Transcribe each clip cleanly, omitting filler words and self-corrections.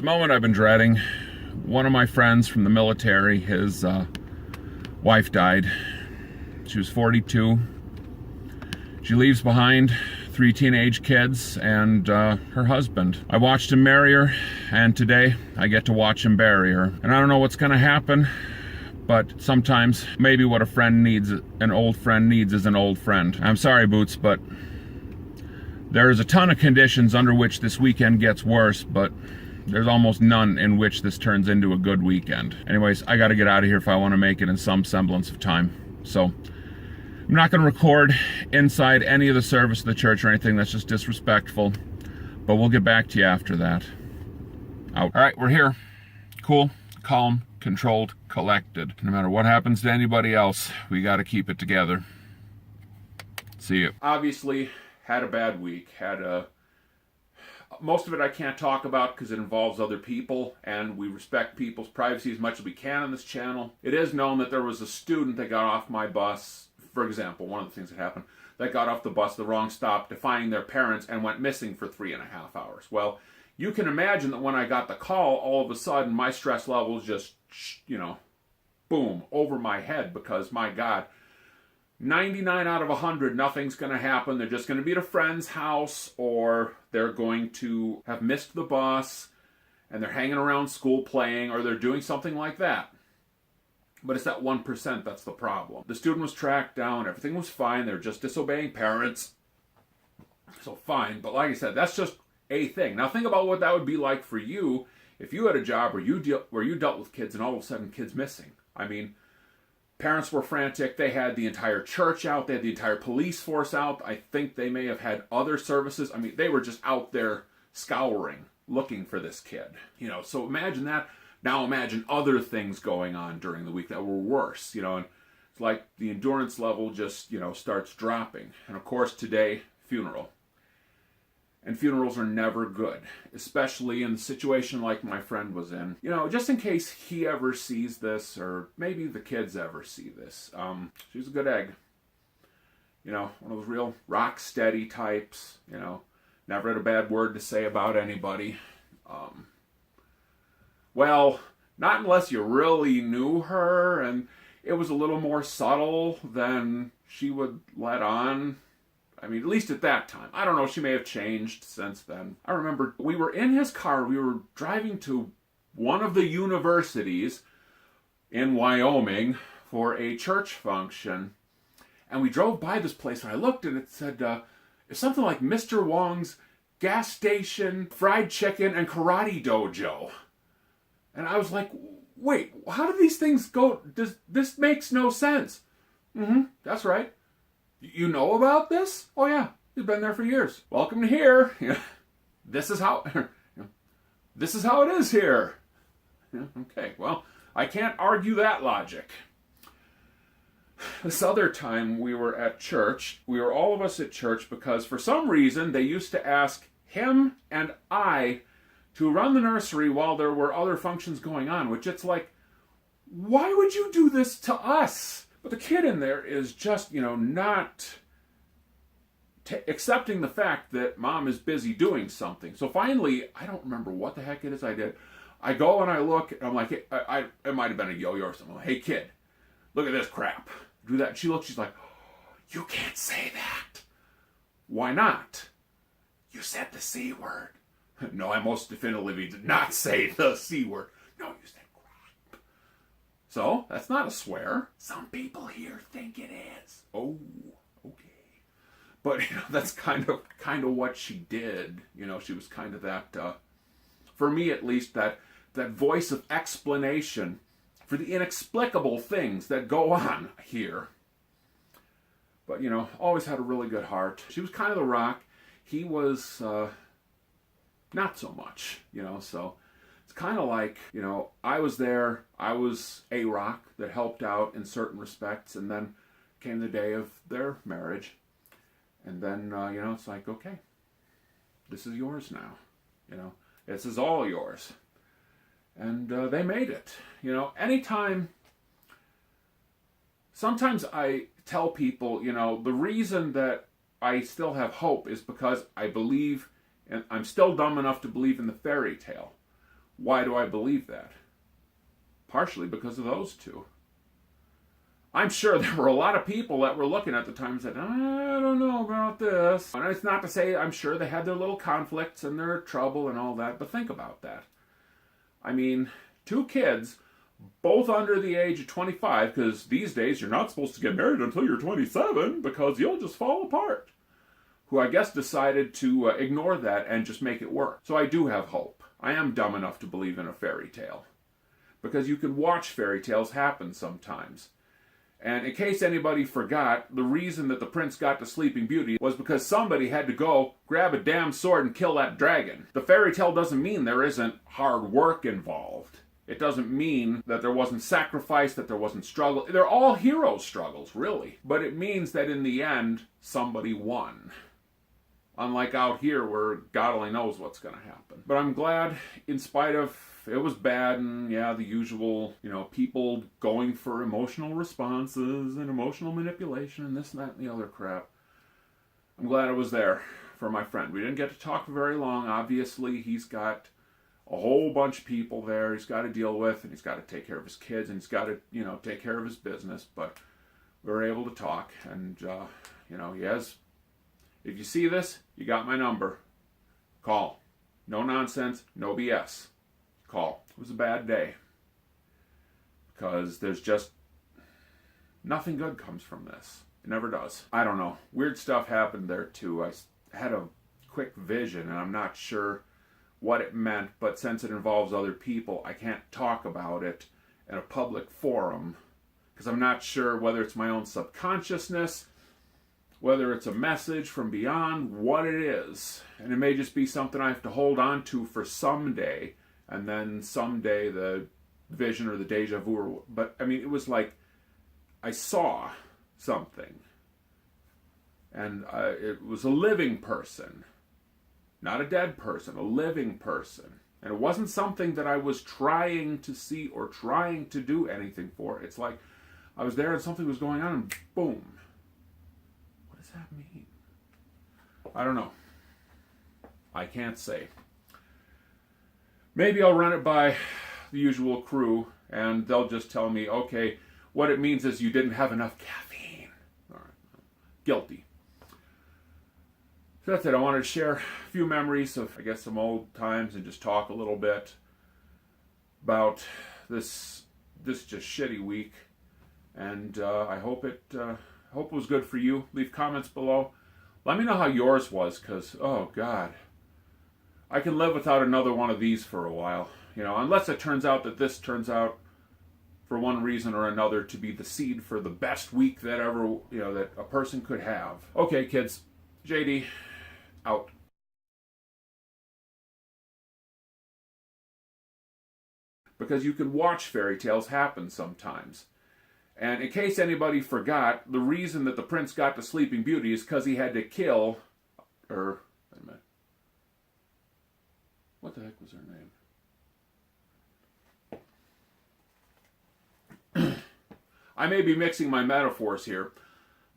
It's a moment I've been dreading. One of my friends from the military, his wife died. She was 42. She leaves behind 3 teenage kids and her husband. I watched him marry her, and today I get to watch him bury her. And I don't know what's going to happen, but sometimes maybe what a friend needs, an old friend needs, is an old friend. I'm sorry, Boots, but there's a ton of conditions under which this weekend gets worse, but there's almost none in which this turns into a good weekend. Anyways, I gotta get out of here if I want to make it in some semblance of time. So, I'm not going to record inside any of the service of the church or anything. That's just disrespectful. But we'll get back to you after that. Out. Alright, we're here. Cool, calm, controlled, collected. No matter what happens to anybody else, we gotta keep it together. See you. Obviously, had a bad week. Most of it I can't talk about because it involves other people, and we respect people's privacy as much as we can on this channel. It is known that there was a student that got off my bus, for example, one of the things that happened, that got off the bus the wrong stop, defying their parents, and went missing for 3.5 hours. Well, you can imagine that when I got the call, all of a sudden my stress levels just, boom, over my head, because, my God, 99 out of 100, nothing's going to happen. They're just going to be at a friend's house, or they're going to have missed the bus, and they're hanging around school playing, or they're doing something like that. But it's that 1% that's the problem. The student was tracked down. Everything was fine. They were just disobeying parents. So fine. But like I said, that's just a thing. Now think about what that would be like for you if you had a job where you dealt with kids and all of a sudden kids missing. I mean, parents were frantic. They had the entire church out. They had the entire police force out. I think they may have had other services. I mean, they were just out there scouring, looking for this kid. So imagine that. Now imagine other things going on during the week that were worse. And it's like the endurance level just, starts dropping. And of course today, funeral. And funerals are never good, especially in a situation like my friend was in. Just in case he ever sees this, or maybe the kids ever see this. She was a good egg. One of those real rock steady types. Never had a bad word to say about anybody. Well, not unless you really knew her, and it was a little more subtle than she would let on. I mean, at least at that time. I don't know, she may have changed since then. I remember we were in his car, we were driving to one of the universities in Wyoming for a church function, and we drove by this place, and I looked, and it said, it's something like Mr. Wong's gas station, fried chicken, and karate dojo. And I was like, wait, how do these things go? This makes no sense. That's right. You know about this? Oh yeah, you've been there for years. Welcome to here. This is how it is here. Okay, well, I can't argue that logic. This other time we were at church, we were all of us at church because for some reason they used to ask him and I to run the nursery while there were other functions going on, which it's like, why would you do this to us? But the kid in there is just, not accepting the fact that mom is busy doing something. So finally, I don't remember what the heck it is I did. I go and I look, and I'm like, hey, it might have been a yo-yo or something. I'm like, hey kid, look at this crap. Do that. And she looks, she's like, oh, you can't say that. Why not? You said the C word. No, I most definitively did not say the C word. No, you said crap. So, that's not a swear. Some people here think it is. Oh, okay. But, that's kind of what she did. She was kind of that, for me at least, that voice of explanation for the inexplicable things that go on here. But, always had a really good heart. She was kind of the rock. He was, not so much, so it's kind of like, I was there, I was a rock that helped out in certain respects, and then came the day of their marriage, and then, it's like, okay, this is yours now, this is all yours, and they made it, anytime, sometimes I tell people, the reason that I still have hope is because I believe, and I'm still dumb enough to believe in the fairy tale. Why do I believe that? Partially because of those two. I'm sure there were a lot of people that were looking at the time and said, I don't know about this. And it's not to say I'm sure they had their little conflicts and their trouble and all that, but think about that. I mean, two kids, both under the age of 25, because these days you're not supposed to get married until you're 27 because you'll just fall apart, who I guess decided to ignore that and just make it work. So I do have hope. I am dumb enough to believe in a fairy tale, because you can watch fairy tales happen sometimes. And in case anybody forgot, the reason that the prince got the Sleeping Beauty was because somebody had to go grab a damn sword and kill that dragon. The fairy tale doesn't mean there isn't hard work involved. It doesn't mean that there wasn't sacrifice, that there wasn't struggle. They're all hero struggles, really. But it means that in the end, somebody won. Unlike out here where God only knows what's going to happen. But I'm glad, in spite of it was bad and, yeah, the usual, people going for emotional responses and emotional manipulation and this and that and the other crap. I'm glad I was there for my friend. We didn't get to talk for very long. Obviously, he's got a whole bunch of people there he's got to deal with, and he's got to take care of his kids, and he's got to, take care of his business. But we were able to talk, and, he has... If you see this, you got my number. Call. No nonsense, no BS. Call. It was a bad day. Because there's just nothing good comes from this. It never does. I don't know. Weird stuff happened there too. I had a quick vision and I'm not sure what it meant, but since it involves other people, I can't talk about it in a public forum because I'm not sure whether it's my own subconsciousness, whether it's a message from beyond, what it is. And it may just be something I have to hold on to for someday, and then someday the vision or the deja vu. But, it was like I saw something. And it was a living person. Not a dead person, a living person. And it wasn't something that I was trying to see or trying to do anything for. It's like I was there and something was going on and boom. What does that mean? I don't know. I can't say. Maybe I'll run it by the usual crew and they'll just tell me, okay, what it means is you didn't have enough caffeine. All right. Guilty. So that's it. I wanted to share a few memories of, some old times and just talk a little bit about this just shitty week. And I hope it was good for you. Leave comments below. Let me know how yours was, because, oh, God. I can live without another one of these for a while. Unless it turns out that this turns out, for one reason or another, to be the seed for the best week that ever, that a person could have. Okay, kids. JD, out. Because you can watch fairy tales happen sometimes. And in case anybody forgot, the reason that the prince got the Sleeping Beauty is because he had to kill, wait a minute. What the heck was her name? I may be mixing my metaphors here,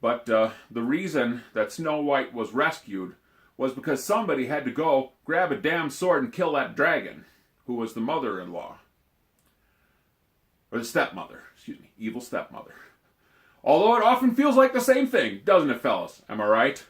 but the reason that Snow White was rescued was because somebody had to go grab a damn sword and kill that dragon, who was the mother-in-law. Or the stepmother, evil stepmother. Although it often feels like the same thing, doesn't it, fellas? Am I right?